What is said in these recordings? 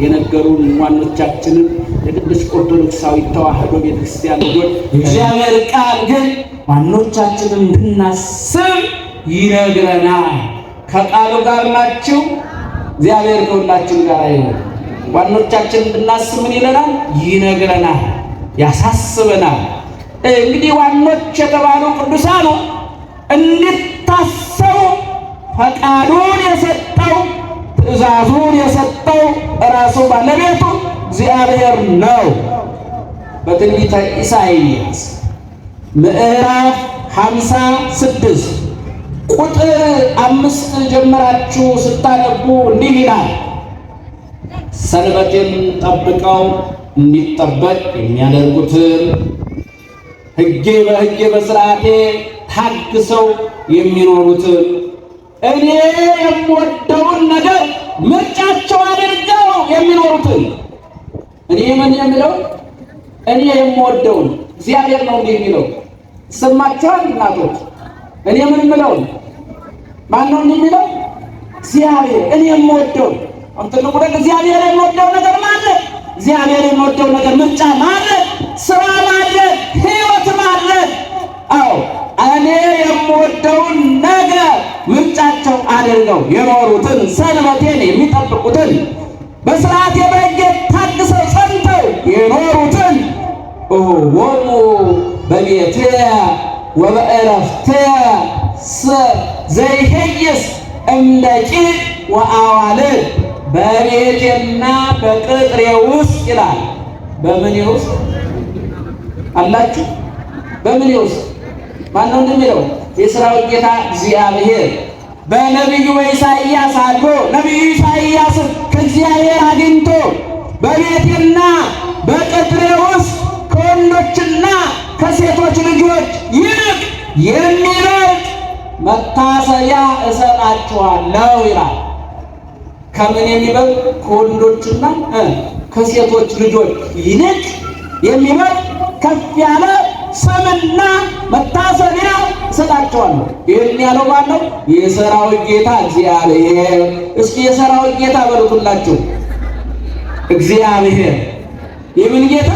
የነገሩን ዋኖቻችንን የቅዱስ ኦርቶዶክሳዊት ተዋሕዶ ቤተክርስቲያን ልጆች እግዚአብሔር ቃል ግን ዋኖቻችንን እንድናስብ ይነግረናል። ከቃሉ ጋር ናችሁ። እግዚአብሔር ከሁላችን ጋር ይሁን። ዋኖቻችንን እንድናስብ ምን ይለናል? ይነግረናል፣ ያሳስበናል። እንግዲህ ዋኖች የተባሉ ቅዱሳኑ እንዲታሰቡ ፈቃዱን የሰጠው ትእዛዙን የሰጠው ራሱ ባለቤቱ እግዚአብሔር ነው። በትንቢተ ኢሳይያስ ምዕራፍ 56 ቁጥር 5 ጀምራችሁ ስታነቡ እንዲህ ይላል፣ ሰንበቴን ጠብቀው እንዲጠበቅ የሚያደርጉትን ሕጌ በሥርዓቴ ታግሰው የሚኖሩትን እኔ የምወደውን ነገር ምርጫቸው አድርገው የሚኖሩትን እኔ ምን የሚለው እኔ የምወደውን እግዚአብሔር ነው እንዲህ የሚለው ሰማችኋል እናቶች? እኔ ምን የምለው ማን ነው እንዲህ የሚለው? እግዚአብሔር። እኔ የምወደውን አንተነው ወደ እግዚአብሔር የምወደው ነገር ማለት እግዚአብሔር የምወደው ነገር ምርጫ ማለት ስራ ማለት ሕይወት ማለት አዎ እኔ የምወደውን ነገር ምርጫቸው አድርገው የኖሩትን ሰንበቴን የሚጠብቁትን በሥርዓቴ በሕጌ ታግሰው ጸንተው የኖሩትን ወሙ በቤትየ ወበዕረፍትየ ዘይሄይስ እምደቂቅ ወአዋልድ በቤቴና በቅጥሬ ውስጥ ይላል። በምን ውስጥ አላችሁ? በምን ውስጥ ማነው እንደሚለው? የሠራዊት ጌታ እግዚአብሔር በነቢዩ ኢሳይያስ አድሮ ነቢዩ ኢሳይያስ ከእግዚአብሔር አግኝቶ በቤቴና በቅጥሬ ውስጥ ከወንዶችና ከሴቶች ልጆች ይልቅ የሚበልጥ መታሰቢያ እሰጣችኋለሁ ይላል። ከምን የሚበልጥ? ከወንዶችና ከሴቶች ልጆች ይልቅ የሚበልጥ ከፍ ያለ ስምና መታሰቢያ እሰጣቸዋለሁ። ይህን ያለው ማነው? የሠራዊት ጌታ እግዚአብሔር። እስኪ የሠራዊት ጌታ በሉትላችሁ። እግዚአብሔር የምን ጌታ?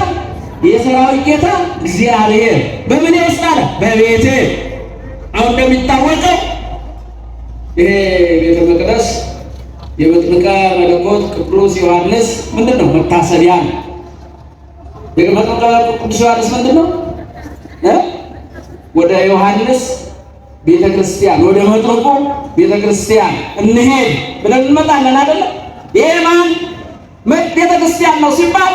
የሠራዊት ጌታ እግዚአብሔር። በምን ይወስዳል? በቤቴ። አሁን እንደሚታወቀው ይሄ ቤተ መቅደስ የመጥምቀ መለኮት ቅዱስ ዮሐንስ ምንድን ነው? መታሰቢያ ነው። የመጥምቀ ቅዱስ ዮሐንስ ምንድን ነው? ወደ ዮሐንስ ቤተክርስቲያን ወደ መጥምቁ ቤተክርስቲያን እንሄድ ብለን እንመጣለን አይደለ? ይሄ ማን ቤተክርስቲያን ነው ሲባል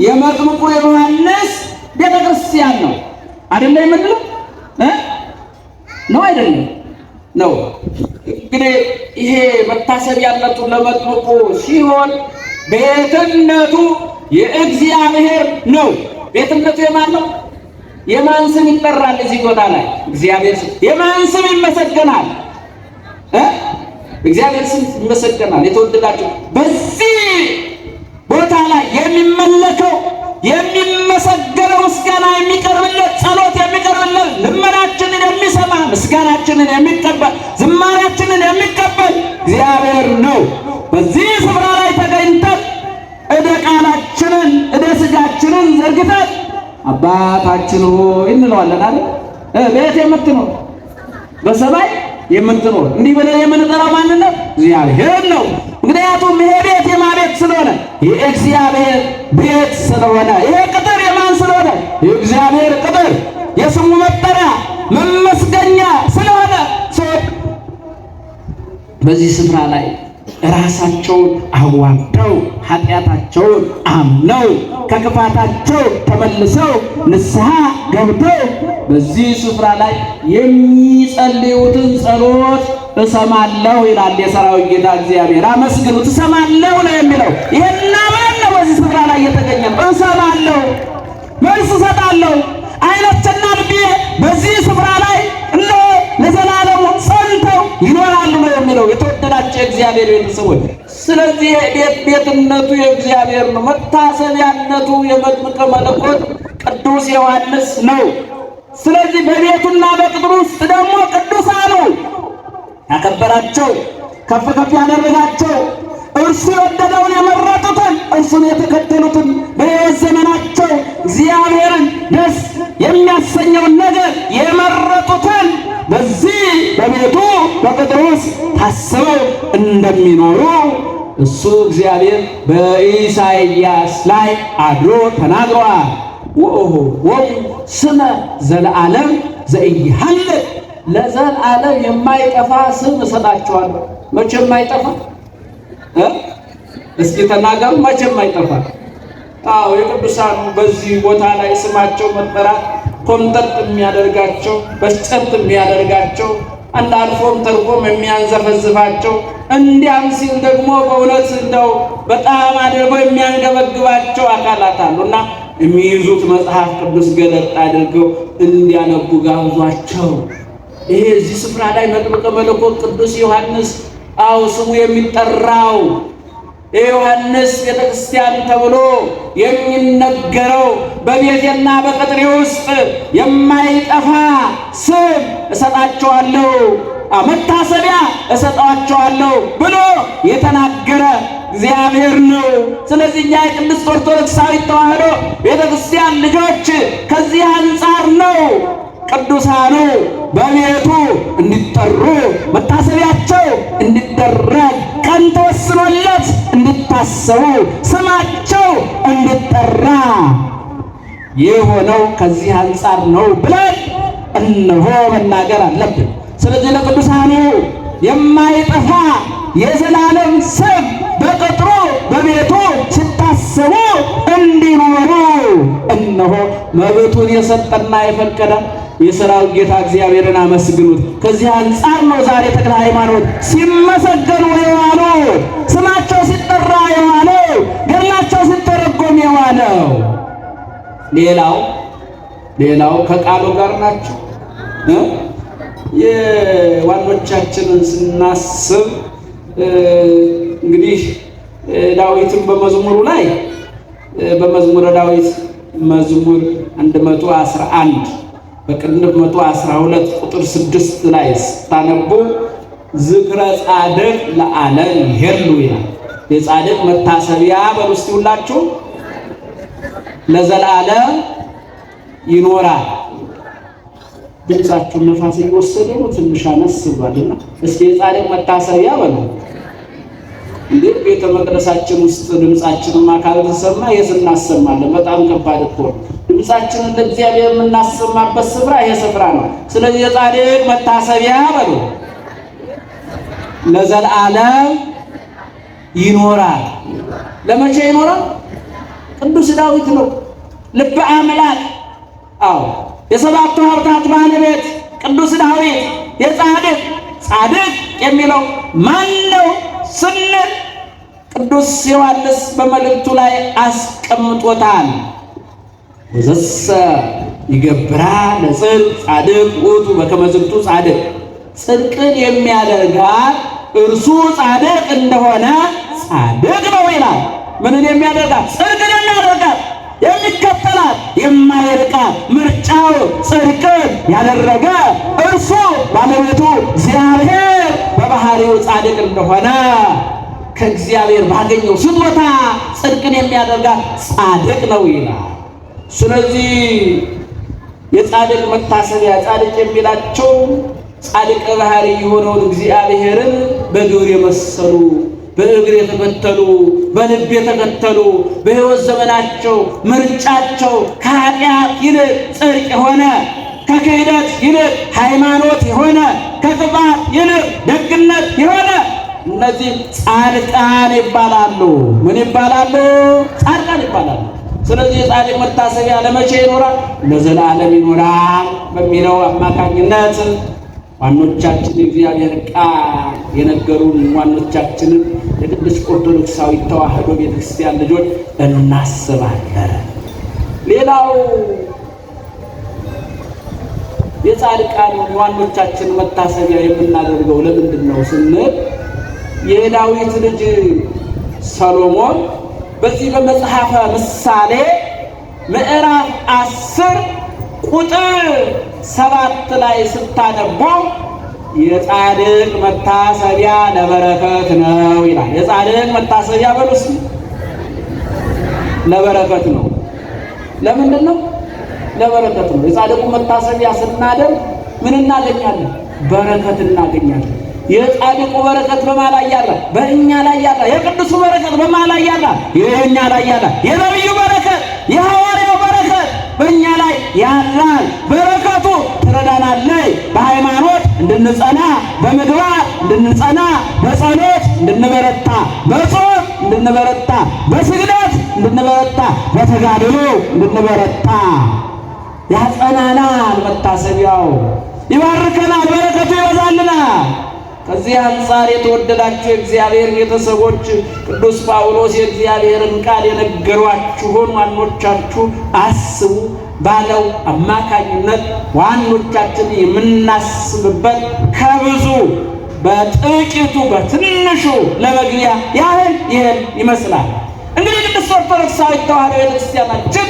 የመጥምቁ የዮሐንስ ቤተክርስቲያን ነው አይደለ? የምንለው ነው አይደለም? ነው። እንግዲህ ይሄ መታሰቢያነቱ ለመጥምቁ ሲሆን ቤትነቱ የእግዚአብሔር ነው። ቤትነቱ የማን ነው? የማን ስም ይጠራል? እዚህ ቦታ ላይ እግዚአብሔር ስም። የማን ስም ይመሰገናል? እግዚአብሔር ስም ይመሰገናል። የተወደዳችሁ በዚህ ቦታ ላይ የሚመለከው የሚመሰገነው ምስጋና የሚቀርብለት ጸሎት የሚቀርብለት ልመናችንን የሚሰማ ምስጋናችንን የሚቀበል ዝማሬያችንን የሚቀበል እግዚአብሔር ነው። በዚህ ስፍራ ላይ ተገኝተን እደ ቃላችንን እደ ሥጋችንን ዘርግተን አባታችን ሆይ እንለዋለን አይደል? ቤት የምትኖር በሰማይ የምትኖር እንዲህ ብለን የምንጠራው ማንን ነው? እግዚአብሔር ነው። ምክንያቱም ይሄ ቤት የማን ቤት ስለሆነ? የእግዚአብሔር ቤት ስለሆነ። ይሄ ቅጥር የማን ስለሆነ? የእግዚአብሔር ቅጥር፣ የስሙ መጠሪያ መመስገኛ ስለሆነ በዚህ ስፍራ ላይ ራሳቸውን አዋርደው ኃጢአታቸውን አምነው ከክፋታቸው ተመልሰው ንስሐ ገብተው በዚህ ስፍራ ላይ የሚጸልዩትን ጸሎት እሰማለሁ ይላል የሠራዊት ጌታ እግዚአብሔር። አመስግኑት። እሰማለሁ ነው የሚለው። ይሄና ማን ነው በዚህ ስፍራ ላይ የተገኘው? እሰማለሁ፣ መልስ እሰጣለሁ። አይኖችና ልቤ በዚህ ስፍራ ላይ ለዘላለሙ ጸንተው ይኖራሉ ነው የሚለው። የተወደዳቸው የእግዚአብሔር ቤተሰቦች፣ ስለዚህ ቤትነቱ የእግዚአብሔር ነው። መታሰቢያነቱ የመጥምቀ መለኮት ቅዱስ ዮሐንስ ነው። ስለዚህ በቤቱና በቅጥሩ ውስጥ ደግሞ ቅዱሳኑ ያከበራቸው ከፍ ከፍ ያደረጋቸው እርሱ የወደደውን የመረጡትን እንደሚኖሩ እሱ እግዚአብሔር በኢሳይያስ ላይ አድሮ ተናግሯል። ወኦ ስመ ዘለዓለም ዘኢይሃልቅ፣ ለዘላለም የማይጠፋ ስም እሰጣቸዋለሁ። መቼ የማይጠፋ እስኪ ተናገሩ። መቼ የማይጠፋ? አዎ የቅዱሳኑ በዚህ ቦታ ላይ ስማቸው መጠራት ኮምጠጥ የሚያደርጋቸው በስጨት የሚያደርጋቸው አንድ አልፎም ተርፎም የሚያንዘፈዝፋቸው እንዲያም ሲል ደግሞ በእውነት እንደው በጣም አድርገው የሚያንገበግባቸው አካላት አሉና የሚይዙት መጽሐፍ ቅዱስ ገለጥ አድርገው እንዲያነቡ ጋብዟቸው። ይሄ እዚህ ስፍራ ላይ መጥምቀ መለኮት ቅዱስ ዮሐንስ አው ስሙ የሚጠራው የዮሐንስ ቤተክርስቲያን ተብሎ የሚነገረው በቤቴና በቅጥሬ ውስጥ የማይጠፋ ስም እሰጣቸዋለሁ፣ መታሰቢያ እሰጣቸዋለሁ ብሎ የተናገረ እግዚአብሔር ነው። ስለዚህ እኛ የቅድስት ኦርቶዶክሳዊት ተዋሕዶ ቤተክርስቲያን ልጆች ከዚህ አንጻር ነው ቅዱሳኑ በቤቱ እንዲጠሩ መታሰቢያቸው እንዲደረግ ቀን ተወስኖለት እንዲታሰቡ ስማቸው እንዲጠራ የሆነው ከዚህ አንጻር ነው ብለን እነሆ መናገር አለብን። ስለዚህ ለቅዱሳኑ የማይጠፋ የዘላለም ስም በቅጥሩ በቤቱ ሲታሰቡ እንዲኖሩ እነሆ መብቱን የሰጠና የፈቀደ የሰራዊት ጌታ እግዚአብሔርን አመስግኑት። ከዚህ አንጻር ነው ዛሬ ተክለ ሃይማኖት ሲመሰገኑ የዋሉት፣ ስማቸው ሲጠራ የዋለው፣ ገድላቸው ሲተረጎም የዋለው። ሌላው ከቃሉ ጋር ናቸው። የዋኖቻችንን ስናስብ እንግዲህ ዳዊትን በመዝሙሩ ላይ በመዝሙረ ዳዊት መዝሙር 111 በቅንፍ 112 ቁጥር 6 ላይ ስታነቡ ዝክረ ጻድቅ ለዓለም ይሄሉ ይላል። የጻድቅ መታሰቢያ በውስጥ ሁላችሁ ለዘላለም ይኖራል። ድምጻችሁን ነፋስ እየወሰደ ነው፣ ትንሽ አነስ ብሏልና እስኪ የጻድቅ መታሰቢያ በሉ። እንዴ ቤተ መቅደሳችን ውስጥ ድምጻችንን አካል ተሰማ የት እናሰማለን? በጣም ከባድ እኮ ድምጻችንን ለእግዚአብሔር የምናሰማበት ስፍራ ይሄ ስፍራ ነው። ስለዚህ የጻድቅ መታሰቢያ በሉ ለዘላለም ይኖራል። ለመቼ ይኖራል? ቅዱስ ዳዊት ነው ልበ አምላክ። አዎ የሰባቱ ሀብታት ባለቤት ቅዱስ ዳዊት ጻድቅ የሚለው ማን ነው ስንል ቅዱስ ዮሐንስ በመልእክቱ ላይ አስቀምጦታል። ወዘሰ ይገብራ ለጽድቅ ጻድቅ ውእቱ በከመ ዝንቱ ጻድቅ፣ ጽድቅን የሚያደርጋት እርሱ ጻድቅ እንደሆነ ጻድቅ ነው ይላል። ምንን የሚያደርጋት? ጽድቅን የሚያደርጋት የሚከተላት የማይርቃት ምርጫው ጽድቅን ያደረገ እርሱ ባለቤቱ እግዚአብሔር በባህሪው ጻድቅ እንደሆነ ከእግዚአብሔር ባገኘው ስጦታ ጽድቅን የሚያደርጋት ጻድቅ ነው ይላል። ስለዚህ የጻድቅ መታሰቢያ ጻድቅ የሚላቸው ጻድቅ ባህሪ የሆነውን እግዚአብሔርን በግብር የመሰሉ በእግር የተከተሉ በልብ የተከተሉ በሕይወት ዘመናቸው ምርጫቸው ከኃጢአት ይልቅ ጽድቅ የሆነ ከክህደት ይልቅ ሃይማኖት የሆነ ከክፋት ይልቅ ደግነት የሆነ እነዚህ ጻድቃን ይባላሉ። ምን ይባላሉ? ጻድቃን ይባላሉ። ስለዚህ የጻድቅ መታሰቢያ ለመቼ ይኖራል? ለዘላለም ይኖራል በሚለው አማካኝነት ዋኖቻችን እግዚአብሔር ቃል የነገሩን ዋኖቻችንን የቅድስት ኦርቶዶክሳዊት ተዋሕዶ ቤተክርስቲያን ልጆች እናስባለን። ሌላው የጻድቃን ዋኖቻችን መታሰቢያ የምናደርገው ለምንድን ነው ስንል የዳዊት ልጅ ሰሎሞን በዚህ በመጽሐፈ ምሳሌ ምዕራፍ 10 ቁጥር 7 ላይ ስታነቡ የጻድቅ መታሰቢያ ለበረከት ነው ይላል። የጻድቅ መታሰቢያ በሉስ ለበረከት ነው። ለምንድን ነው? ለበረከት ነው። የጻድቁ መታሰቢያ ስናደርግ ምን እናገኛለን? በረከት እናገኛለን። የጻድቁ በረከት በማን ላይ ያለ? በእኛ ላይ ያለ። የቅዱሱ በረከት በማን ላይ ያለ? የእኛ ላይ ያለ። የነቢዩ በረከት የሐዋርያው በረከት በእኛ ላይ ያላል። በረከቱ ትረዳናለች። በሃይማኖት እንድንጸና፣ በምግባር እንድንጸና፣ በጸሎት እንድንበረታ፣ በጾም እንድንበረታ፣ በስግደት እንድንበረታ፣ በተጋድሎ እንድንበረታ ያጸናናል። መታሰቢያው ይባርከናል፣ በረከቱ ይበዛልናል። ከዚህ አንጻር የተወደዳችሁ የእግዚአብሔር ቤተሰቦች ቅዱስ ጳውሎስ የእግዚአብሔርን ቃል የነገሯችሁን ዋኖቻችሁ አስቡ ባለው አማካኝነት ዋኖቻችን የምናስብበት ከብዙ በጥቂቱ በትንሹ ለመግቢያ ያህል ይህን ይመስላል። እንግዲህ ቅድስት ኦርቶዶክሳዊት ተዋሕዶ ቤተክርስቲያናችን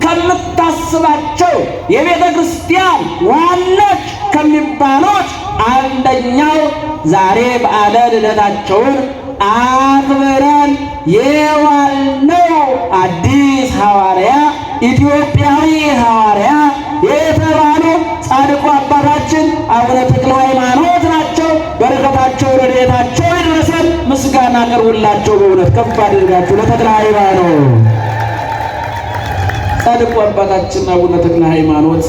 ከምታስባቸው የቤተ ክርስቲያን ዋኖች ከሚባሉት አንደኛው ዛሬ በዓለ ልደታቸውን አክብረን የዋልነው አዲስ ሐዋርያ ኢትዮጵያዊ ሐዋርያ የተባሉ ጻድቁ አባታችን አቡነ ተክለ ሃይማኖት ናቸው። በረከታቸው ረድኤታቸው ይድረሰን። ምስጋና አቅርቡላቸው። በእውነት ከፍ አድርጋችሁ ለተክለ ሃይማኖት። ጻድቁ አባታችን አቡነ ተክለ ሃይማኖት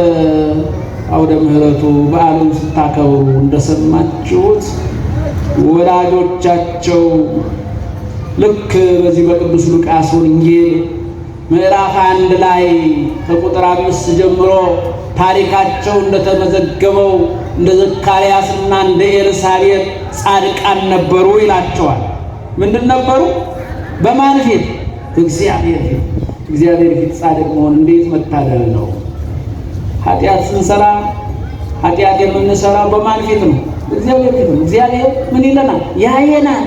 በየአውደ ምሕረቱ በዓሉን ስታከብሩ እንደሰማችሁት ወላጆቻቸው ልክ በዚህ በቅዱስ ሉቃስ ወንጌል ምዕራፍ 1 ላይ ከቁጥር 5 ጀምሮ ታሪካቸው እንደተመዘገበው እንደ ዘካርያስና እንደ ኤልሳቤጥ ጻድቃን ነበሩ ይላቸዋል። ምንድን ነበሩ? በማን ፊት? እግዚአብሔር ፊት። እግዚአብሔር ፊት ጻድቅ መሆን እንዴት መታደል ነው! ኃጢአት ስንሰራ ኃጢአት የምንሰራው በማን ፊት ነው? እግዚአብሔር ፊት ነው። እግዚአብሔር ምን ይለናል? ያየናል።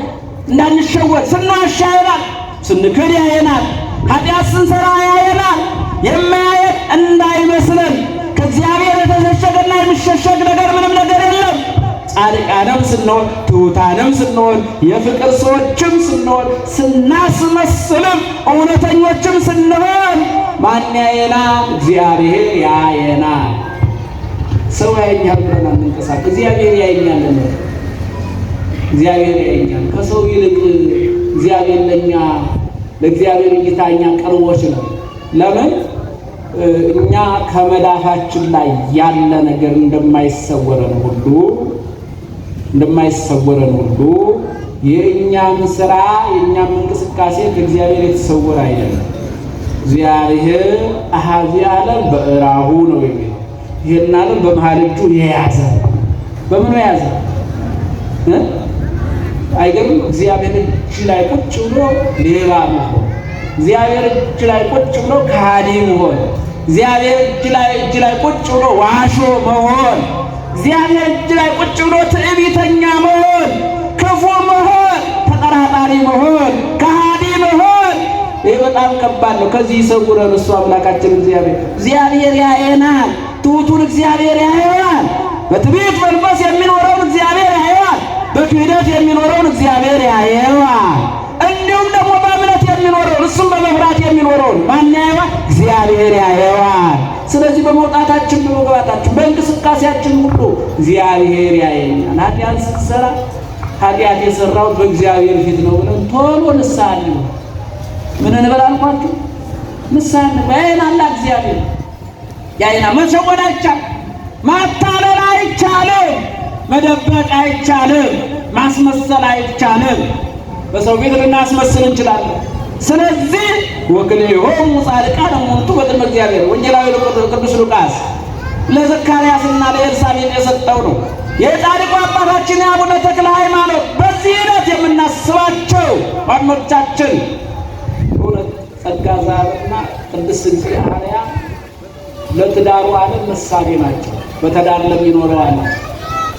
እንዳንሸወድ ስንዋሻ ያየናል፣ ስንክድ ያየናል፣ ኃጢአት ስንሰራ ያየናል። የማያየን እንዳይመስለን። ከእግዚአብሔር የተሸሸገና የሚሸሸግ ነገር ምንም ነገር የለም። ጻድቃንም ስንሆን ትሑታንም ስንሆን የፍቅር ሰዎችም ስንሆን ስናስመስልም እውነተኞችም ስንሆን ማን ያየናል? እግዚአብሔር ያየናል። ሰው ያየኛል ብለን አንንቀሳቀስ። እግዚአብሔር ያየኛል። እግዚአብሔር ያየኛል። ከሰው ይልቅ እግዚአብሔር ለእግዚአብሔር እይታ እኛ ቅርቦች ነው። ለምን? እኛ ከመዳፋችን ላይ ያለ ነገር እንደማይሰወረን ሁሉ የእኛም ስራ የእኛም እንቅስቃሴ ከእግዚአብሔር የተሰወረ አይደለም። እግዚአብሔር አሐዚ ዓለም በእራሁ ነው የሚለው። ይህን ዓለም በመሃል እጁ የያዘ በምኑ የያዘ አይገርም? እግዚአብሔር እጅ ላይ ቁጭ ብሎ ሌባ መሆን፣ እግዚአብሔር እጅ ላይ ቁጭ ብሎ ከሃዲ መሆን፣ እግዚአብሔር እጅ ላይ ቁጭ ብሎ ዋሾ መሆን፣ እግዚአብሔር እጅ ላይ ቁጭ ብሎ ትዕቢተኛ መሆን፣ ክፉ መሆን፣ ተጠራጣሪ መሆን፣ ከሃዲ መሆን፣ ይህ በጣም ከባድ ነው። ከዚህ ይሰውረን እሱ አምላካችን እግዚአብሔር ያየናል። ትሑቱን እግዚአብሔር ያየዋል። በትዕቢት መንፈስ የሚኖረውን እግዚአብሔር ያየዋል። በክህደት የሚኖረውን እግዚአብሔር ያየዋል። እንዲሁም ደግሞ በእምነት የሚኖረውን እሱም በመፍራት የሚኖረውን ማን ያየዋል? እግዚአብሔር ያየዋል። ስለዚህ በመውጣታችን በመግባታችን በእንቅስቃሴያችን ሁሉ እግዚአብሔር ያየኛል። ኃጢአት ስትሰራ ኃጢአት የሰራው በእግዚአብሔር ፊት ነው ብለን ቶሎ ንስሐ እንግባ። ምን እንበል አልኳችሁ? ንስሐ እንግባ። ያየናል እግዚአብሔር ያየናል። መሸወድ አይቻልም፣ ማታለል አይቻልም፣ መደበቅ አይቻልም፣ ማስመሰል አይቻልም። በሰው ፊት ልናስመስል እንችላለን። ስለዚህ ወክልኤሆሙ ጻድቃነ እሙንቱ በቅድመ እግዚአብሔር ወንጌላዊ ቅዱስ ሉቃስ ለዘካርያስና ለኤልሳቤጥ የሰጠው ነው። የጻድቁ አባታችን የአቡነ ተክለ ሃይማኖት በዚህ ዕለት የምናስባቸው ዋኖቻችን እውነት ጸጋ ዘአብና ቅድስት ድንግል ማርያም ለትዳሩ ዓለም ምሳሌ ናቸው። በትዳር ለሚኖረው ዓለም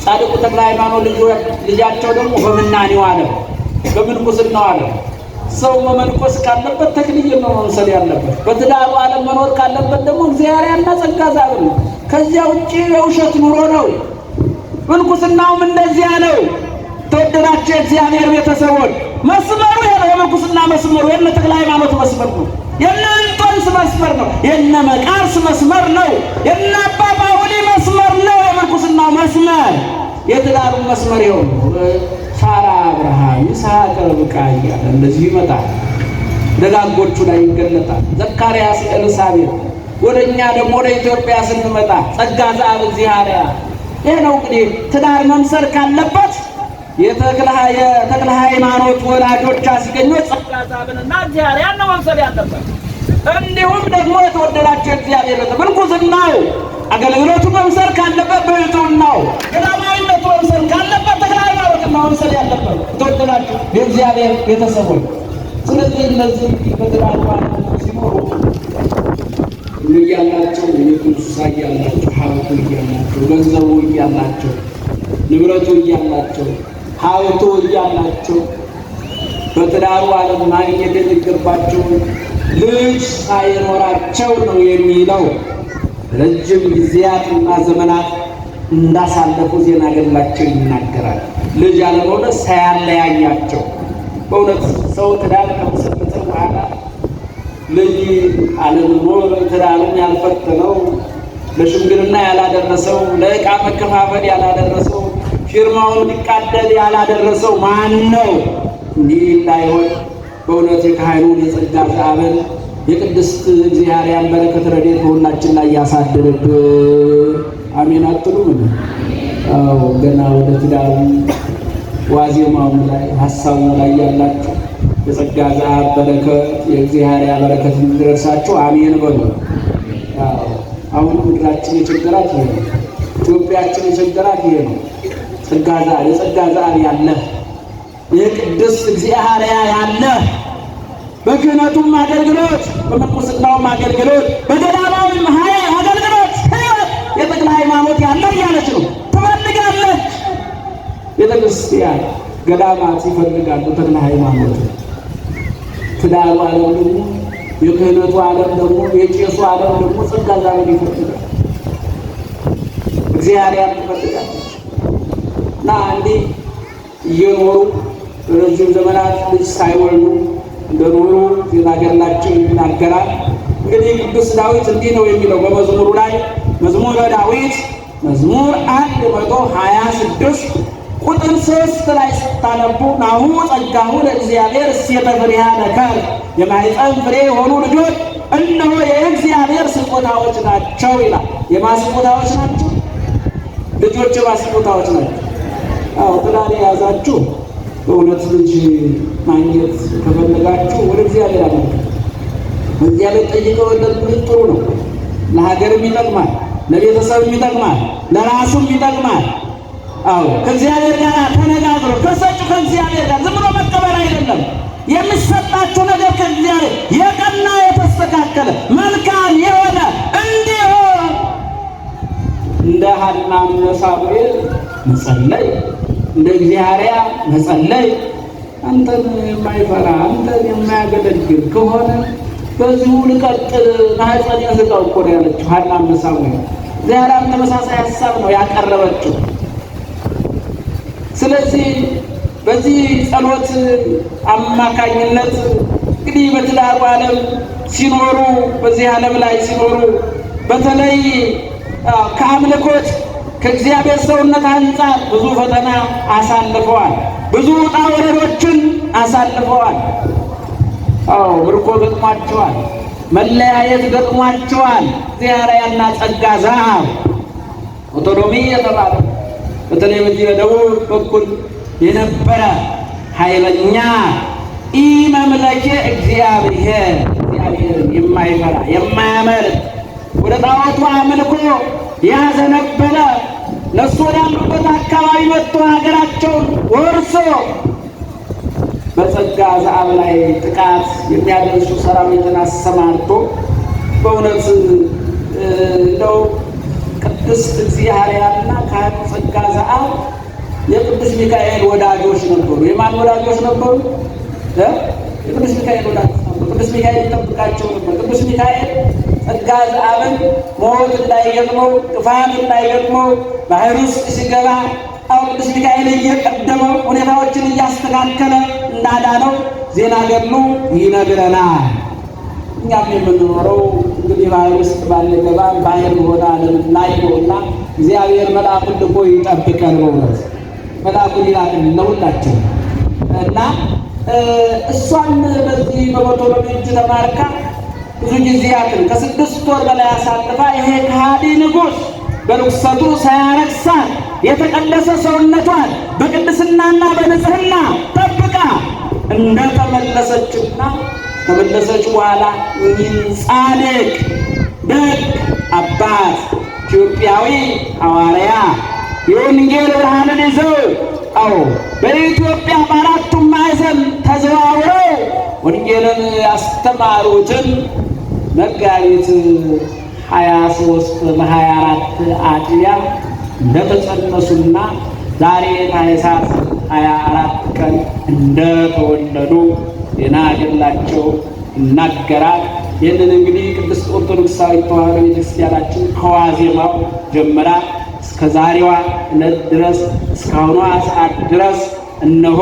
ጻድቁ ተክለ ሃይማኖት ልጃቸው ደግሞ በምናኔው ዓለም በምንኩስናው ዓለም ሰው መመንኮስ ካለበት ተክልዬ ነው መምሰል ያለበት። በትዳሩ ዓለም መኖር ካለበት ደግሞ እግዚአብሔርና ጸጋ ዘአብ ነው። ከዚያ ውጪ የውሸት ኑሮ ነው። ምንኩስናውም እንደዚያ ነው። ተወደዳችሁ የእግዚአብሔር ቤተሰቦች መስመሩ የምንኩስና መስመሩ የነ ተክለ ሃይማኖት መስመር ነው። የነ እንጦንስ ዮሐንስ መስመር ነው። የነ መቃርስ መስመር ነው። የነ አባ ጳውሊ መስመር ነው። የምንኩስናው መስመር የትዳሩ መስመር ይኸው ሳራ፣ አብርሃም፣ ይስሐቅ፣ ርብቃ እያለ እንደዚህ ይመጣል። ደጋጎቹ ላይ ይገለጣል። ዘካርያስ፣ ኤልሳቤጥ። ወደኛ ደግሞ ወደ ኢትዮጵያ ስንመጣ ጸጋ ዘአብ እግዚአብሔር። ይሄ ነው እንግዲህ ትዳር መምሰል ካለበት የተክለ ሃይማኖት ወላጆች አስገኞች ጸጋ ዘአብንና እግዚአብሔር ነው መምሰል ያለበት። እንዲሁም ደግሞ የተወደዳቸው እግዚአብሔር ምንኩስናው አገልግሎቱ መምሰል ካለበት በሕልውናው ገዳማዊነቱ መምሰል ካለበት ተክለ ሃይማኖት ነው መምሰል ያለበት። የተወደዳቸው የእግዚአብሔር ቤተሰቦች ስለዚህ እነዚህ በትዳር ሲኖሩ እያላቸው የቅዱስ እያላቸው ሀብቱ እያላቸው ገንዘቡ እያላቸው ንብረቱ እያላቸው ሀብቱ እያላቸው በትዳሩ ዓለም ማግኘት የሚገባቸው ልጅ ሳይኖራቸው ነው የሚለው ረጅም ጊዜያትና ዘመናት እንዳሳለፉ ዜና ገድላቸው ይናገራል። ልጅ አለመውለድ ሳያለያያቸው በእውነት ሰው ትዳር ከመሰረተ በኋላ ልጅ አለመኖር ትዳሩን ያልፈተነው ለሽምግልና ያላደረሰው ለዕቃ መከፋፈል ያላደረሰው ፊርማውን ሊቃደል ያላደረሰው ማን ነው? እንዲህ እንዳይሆን በእውነት የካህኑን የጸጋ ዘአብን የቅድስት እግዚአብሔር በረከት ረድኤት በሁላችን ላይ ያሳድርብን። አሜን አትሉም? አዎ ገና ወደ ትዳሩ ዋዜማው ላይ ሐሳቡ ላይ ያላችሁ የጸጋ ዘአብ በረከት የእግዚአብሔር በረከት እንዲደርሳችሁ አሜን በሉ። አሁን ምድራችን የቸገራት ይሄ ነው። ኢትዮጵያችን የቸገራት ይሄ ነው። ጸጋ ዘአብ የጸጋ ዘአብ ያለ የቅድስት እግዚአብሔር ያለ በክህነቱም አገልግሎት በምንኩስናውም አገልግሎት በገዳማዊም አገልግሎት ሕይወት የተክለ ሃይማኖት ያለ እያለች ነው ትፈልጋለች። ቤተክርስቲያን ገዳማት ይፈልጋሉ ተክለ ሃይማኖት። ትዳሩ ዓለም ደግሞ የክህነቱ ዓለም ደግሞ የቄሱ ዓለም ደግሞ ጸጋ ዘአብን ይፈልጋል። እግዚአብሔር ትፈልጋለች እና እንዲህ እየኖሩ ረጅም ዘመናት ልጅ ሳይወልዱ እንደኖሩ ዜና ገድላቸው ይናገራል። እንግዲህ ቅዱስ ዳዊት እንዲህ ነው የሚለው በመዝሙሩ ላይ መዝሙረ ዳዊት መዝሙር 126 ቁጥር 3 ላይ ስታነቡ ናሁ ጸጋሁ ለእግዚአብሔር እሴተ ፍሬሃ ለከር የማኅፀን ፍሬ የሆኑ ልጆች እነሆ የእግዚአብሔር ስጦታዎች ናቸው ይላል። የማን ስጦታዎች ናቸው? ልጆች የማን ስጦታዎች ናቸው? አዎ ትዳር የያዛችሁ በእውነት ልጅ ማግኘት ከፈለጋችሁ ወደ እግዚአብሔር አመልክቱ። እግዚአብሔር ጠይቀው ልጅ ጥሩ ነው። ለሀገርም ይጠቅማል፣ ለቤተሰብም ይጠቅማል፣ ለራሱም ይጠቅማል። አዎ ከእግዚአብሔር ጋር ተነጋግሮ ከሰጡ ከእግዚአብሔር ጋር ዝም ብሎ መቀበል አይደለም። የሚሰጣችሁ ነገር ከእግዚአብሔር የቀና የተስተካከለ መልካም የሆነ እንዲሆን እንደ ሐናና ሳሙኤል መጸለይ፣ እንደ እግዚአብሔር መጸለይ። አንተን የማይፈራ አንተን የማያገለግል ከሆነ በዚሁ ልቀጥል ማኅፀን ያዝጋው እኮ ነው ያለችው ሐናና ሳሙኤል። እግዚአብሔርም ተመሳሳይ ሀሳብ ነው ያቀረበችው። ስለዚህ በዚህ ጸሎት አማካኝነት እንግዲህ በትዳሩ ዓለም ሲኖሩ በዚህ ዓለም ላይ ሲኖሩ በተለይ ከአምልኮት ከእግዚአብሔር ሰውነት አንጻር ብዙ ፈተና አሳልፈዋል። ብዙ ውጣ ውረዶችን አሳልፈዋል። አዎ ምርኮ ገጥሟቸዋል። መለያየት ገጥሟቸዋል። እግዚአብሔርና ጸጋ ዘአብ ኦቶኖሚ የተባለ በተለይ በዚህ በደቡብ በኩል የነበረ ኃይለኛ ኢመምለኬ እግዚአብሔር የማይፈራ የማያመልክ ወደ ጣዖቱ አምልኮ ያዘነበለ ለእሱ ወዳሉበት አካባቢ መጥቶ ሀገራቸውን ወርሶ በጸጋ ዘአብ ላይ ጥቃት የሚያደርሱ ሰራዊትን አሰማርቶ በእውነት እንደው ቅድስት እግዚአብሔርና ካህኑ ጸጋ ዘአብ የቅዱስ ሚካኤል ወዳጆች ነበሩ። የማን ወዳጆች ነበሩ? የቅዱስ ሚካኤል ወዳጆች ነበሩ። ቅዱስ ሚካኤል ይጠብቃቸው ነበር። ቅዱስ ሚካኤል ጸጋ ዘአብን ሞት እንዳይገጥመው ጥፋት እንዳይገጥመው ባህር ውስጥ ሲገባ ቅዱስ ሚካኤል እየቀደመው ሁኔታዎችን እያስተካከለ እንዳዳነው ዜና ገድሉ ይነግረናል። እኛም የምንኖረው እንግዲህ ባህር ውስጥ ባንገባ ባህር ሆነ ዓለም ላይ ነውና እግዚአብሔር መልአኩን ልኮ ይጠብቀን። በእውነት መልአኩን ይላክልን ለሁላችን እና እሷን በዚህ በሞቶሎሚ እጅ ተማርካ ብዙ ጊዜያትን ከ6 ወር በላይ አሳልፋ ይሄ ከሃዲ ንጉሥ በርኩሰቱ ሳያረክሳት የተቀደሰ ሰውነቷን በቅድስናና በንጽህና ጠብቃ እንደተመለሰችና ከመለሰች በኋላ ጻድቅ ደግ አባት ኢትዮጵያዊ ሐዋርያ የወንጌል ብርሃንን ይዘው በኢትዮጵያ በአራቱም ማዕዘን ተዘዋውረው ወንጌልን ያስተማሩትን መጋቢት 23 በ24 አጥቢያ እንደተጸነሱና ዛሬ ታኅሳስ 24 ቀን እንደተወለዱ ዜና ገድላቸው ይናገራል። ይህንን እንግዲህ ቅድስት ኦርቶዶክሳዊት ተዋሕዶ ቤተክርስቲያናችን ከዋዜማው ጀምራ እስከ ዛሬዋ ዕለት ድረስ እስካሁኗ ሰዓት ድረስ እነሆ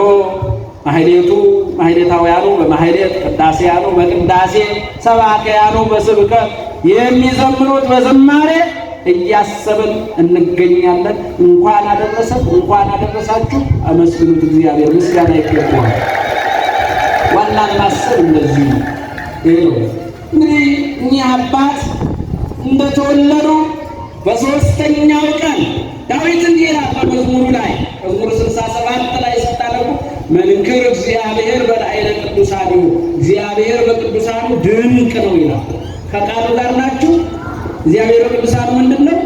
ማህሌቱ ማህሌታውያኑ በማህሌት ቅዳሴያኑ በቅዳሴ ሰባክያኑ በስብከት የሚዘምሩት በዝማሬ እያሰብን እንገኛለን። እንኳን አደረሰን፣ እንኳን አደረሳችሁ። አመስግኑት እግዚአብሔር፣ ምስጋና ይገባዋል። ዋናን ማሰብ እንደዚህ ነው። እንግዲህ እኚህ አባት እንደተወለዱ በሦስተኛው ቀን ዳዊት እንዲህ ይላል በመዝሙሩ ላይ መዝሙር 67 ላይ ስታነቡ መንክር እግዚአብሔር በላዕለ ቅዱሳኑ እግዚአብሔር በቅዱሳኑ ድንቅ ነው ይላል። ከቃሉ ጋር ናችሁ። እግዚአብሔር በቅዱሳኑ ምንድን ነው?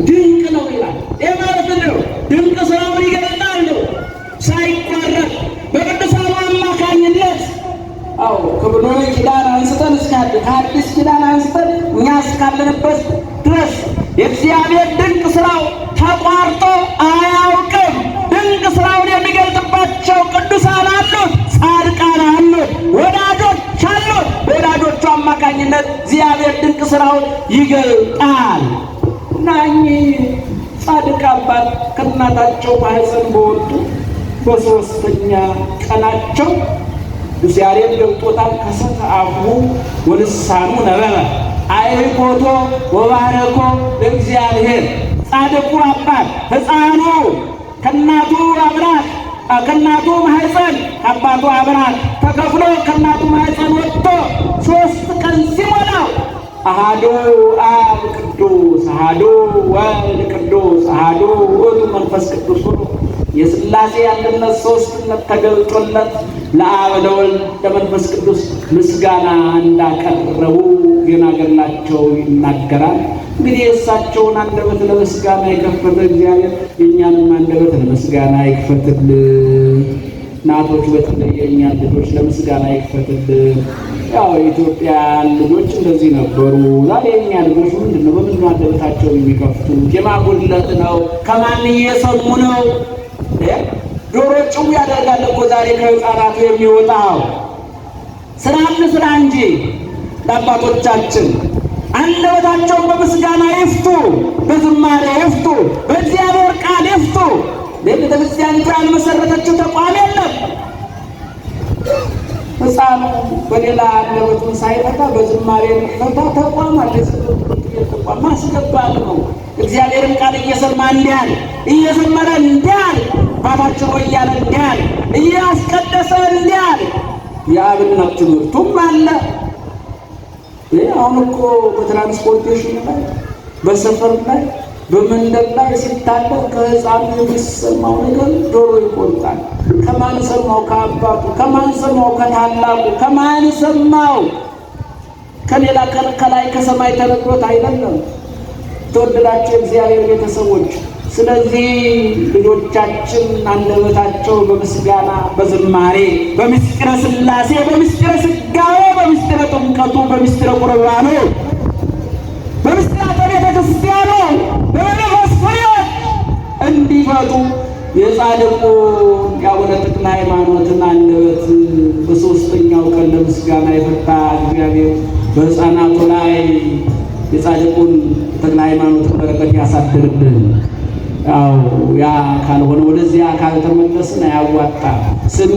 ድንቅ ነው ይላል። ይህ ማለት ነው ድንቅ ስራውን ይገልጣል ነው ሳይቋረጥ በቅዱሳኑ አማካኝነት ከብሉይ ኪዳን አንስተን እስከ አዲስ ኪዳን አንስተን እኛ እስካለንበት ድረስ የእግዚአብሔር ድንቅ ስራው ተቋርጦ አያውቅም። ድንቅ ስራውን የሚገልጥባቸው ቅዱሳን አሉት፣ ጻድቃን አሉት፣ ወዳጆች አሉት። በወዳጆቹ አማካኝነት እግዚአብሔር ድንቅ ስራውን ይገልጣል እና እኚህ ጻድቅ አባት ከእናታቸው ማኅፀን በወጡ በሦስተኛ ቀናቸው እግዚአብሔር ገልጦታል። ከሰተ አፉ ወልሳኑ ነበረ አይኮቶ ወባረኮ ለእግዚአብሔር። ጻድቁ አባት ሕፃኑ ከእናቱ አብራክ ከእናቱ ማኅፀን ከአባቱ አብራክ ተከፍሎ ከእናቱ ማኅፀን ወጥቶ 3 ቀን ሲሞላው አሐዱ አብ ቅዱስ አሐዱ ወልድ ቅዱስ አሐዱ ውእቱ መንፈስ ቅዱስ ሆኖ የሥላሴ አንድነት ሦስትነት ተገልጦለት ለአብ ለወልድ ለመንፈስ ቅዱስ ምስጋና እንዳቀረቡ ዜና ገድላቸው ይናገራል። እንግዲህ የእሳቸውን አንደበት ለምስጋና የከፈተ እግዚአብሔር የእኛንም አንደበት ለምስጋና ይክፈትልን። እናቶች በተለይ የእኛን ልጆች ለምስጋና ይክፈትልን። ያው የኢትዮጵያን ልጆች እንደዚህ ነበሩ። ዛሬ የእኛ ልጆች ምንድን ነው? በምን ነው አንደበታቸውን የሚከፍቱት? የማጉድለት ነው? ከማን እየሰሙ ነው? ዶሮ ጭው ያደርጋል እኮ ዛሬ ከሕፃናቱ የሚወጣው። ስራ እንስራ እንጂ ለአባቶቻችን አንደበታቸውን በምስጋና ይፍቱ፣ በዝማሬ ይፍቱ፣ በእግዚአብሔር ቃል ይፍቱ። ቤተ ክርስቲያኒቱ ያልመሰረተችው ተቋም የለም። ሕፃኑ በሌላ አንደበቱን ሳይፈታ በዝማሬ ፈታ ተቋም አለ። ተቋም ማስገባት ነው። እግዚአብሔርን ቃል እየሰማ እንዲያል እየዘመረ እንዲያል አባታችን ሆይ እያለ እንዲያል እያስቀደሰ እንዲያል የአብነት ትምህርቱም አለ። አሁን እኮ በትራንስፖርቴሽን ላይ በሰፈር ላይ በመንደር ላይ ሲታለፍ ከሕፃኑ የሚሰማው ነገር ዶሮ ይቆርጣል። ከማን ሰማው? ከአባቱ። ከማን ሰማው? ከታላቁ። ከማን ሰማው? ከሌላ ከላይ ከሰማይ ተነግሮት አይደለም። ተወደዳችሁ እግዚአብሔር ቤተሰቦች፣ ስለዚህ ልጆቻችን አንደበታቸው በምስጋና በዝማሬ በምስጢረ ሥላሴ በምስጢረ ሥጋዌ በምስጢረ ጥምቀቱ በምስጢረ ቁርባኑ በምስጢራተ ቤተ ክርስቲያኑ በመንፈስ ፍሬዎች እንዲፈቱ የጻድቁ የአቡነ ተክለ ሃይማኖትን አንደበት በሦስተኛው ቀን ለምስጋና የፈታ እግዚአብሔር በሕፃናቱ ላይ የጻድቁን ተክለ ሃይማኖትን በረከት ያሳድርብን። ያ ካልሆነ ወደዚያ ካልተመለስን አያዋጣም። ስሙ